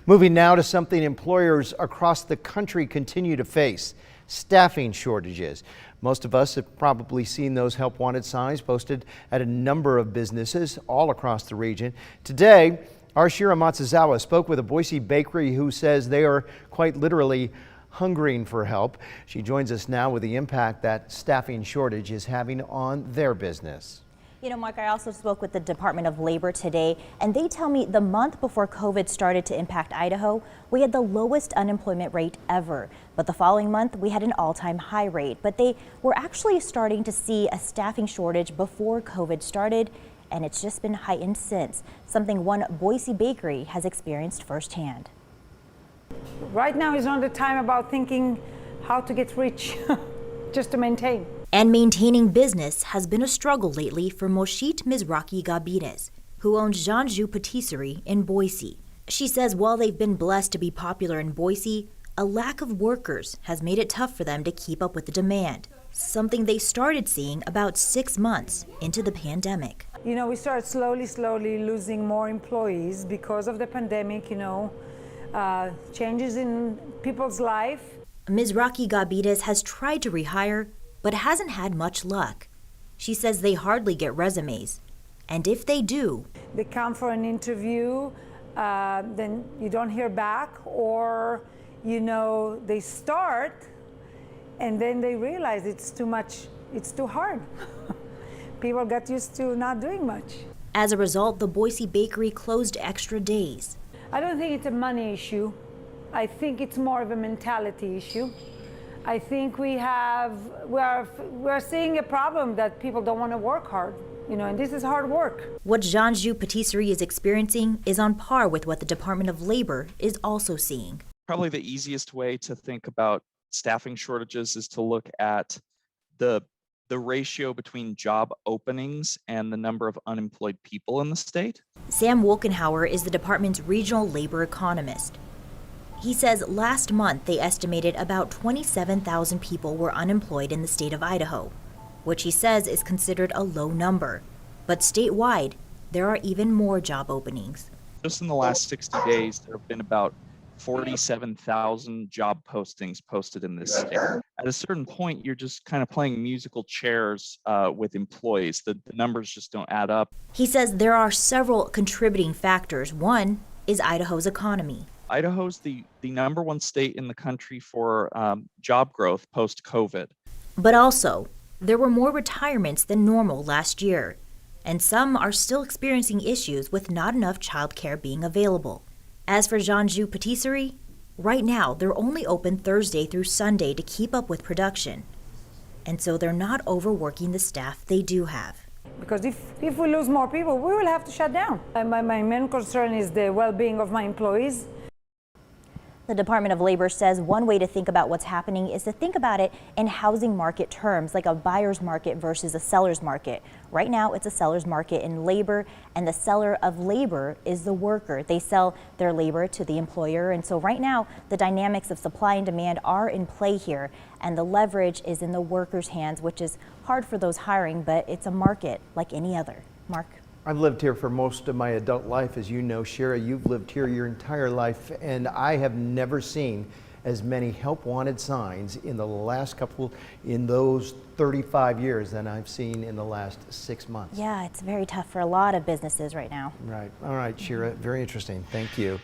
Moving now to something employers across the country continue to face: staffing shortages. Most of us have probably seen those help wanted signs posted at a number of businesses all across the region. Today, our Shira Matsuzawa spoke with a Boise bakery who says they are quite literally hungering for help. She joins us now with the impact that staffing shortage is having on their business. You know, Mark, I also spoke with the Department of Labor today, and they tell me the month before COVID started to impact Idaho, we had the lowest unemployment rate ever. But the following month, we had an all-time high rate. But they were actually starting to see a staffing shortage before COVID started, and it's just been heightened since, something one Boise bakery has experienced firsthand. Right now is not the time about thinking how to get rich, just to maintain. And maintaining business has been a struggle lately for Moshit Mizraki Gabides, who owns Janju Patisserie in Boise. She says while they've been blessed to be popular in Boise, a lack of workers has made it tough for them to keep up with the demand, something they started seeing about 6 months into the pandemic. You know, we started slowly losing more employees because of the pandemic, changes in people's life. Mizraki Gabides has tried to rehire, but hasn't had much luck. She says they hardly get resumes, and if they do, they come for an interview, then you don't hear back, or they start and then they realize it's too much, it's too hard. People got used to not doing much. As a result, the Boise bakery closed extra days. I don't think it's a money issue. I think it's more of a mentality issue. I think we're seeing a problem that people don't want to work hard, and this is hard work. What Janju Patisserie is experiencing is on par with what the Department of Labor is also seeing. Probably the easiest way to think about staffing shortages is to look at the ratio between job openings and the number of unemployed people in the state. Sam Wolkenhauer is the department's regional labor economist. He says last month they estimated about 27,000 people were unemployed in the state of Idaho, which he says is considered a low number. But statewide, there are even more job openings. Just in the last 60 days, there have been about 47,000 job postings posted in this state. At a certain point, you're just kind of playing musical chairs with employees. The numbers just don't add up. He says there are several contributing factors. One is Idaho's economy. Idaho's the number one state in the country for job growth post-COVID. But also, there were more retirements than normal last year, and some are still experiencing issues with not enough childcare being available. As for Janju Patisserie, right now they're only open Thursday through Sunday to keep up with production, and so they're not overworking the staff they do have. Because if we lose more people, we will have to shut down. My main concern is the well-being of my employees. The Department of Labor says one way to think about what's happening is to think about it in housing market terms, like a buyer's market versus a seller's market. Right now, it's a seller's market in labor, and the seller of labor is the worker. They sell their labor to the employer, and so right now, the dynamics of supply and demand are in play here, and the leverage is in the worker's hands, which is hard for those hiring, but it's a market like any other. Mark? I've lived here for most of my adult life, as you know, Shira. You've lived here your entire life, and I have never seen as many help wanted signs in those 35 years than I've seen in the last 6 months. Yeah, it's very tough for a lot of businesses right now. Right. All right, Shira. Very interesting. Thank you.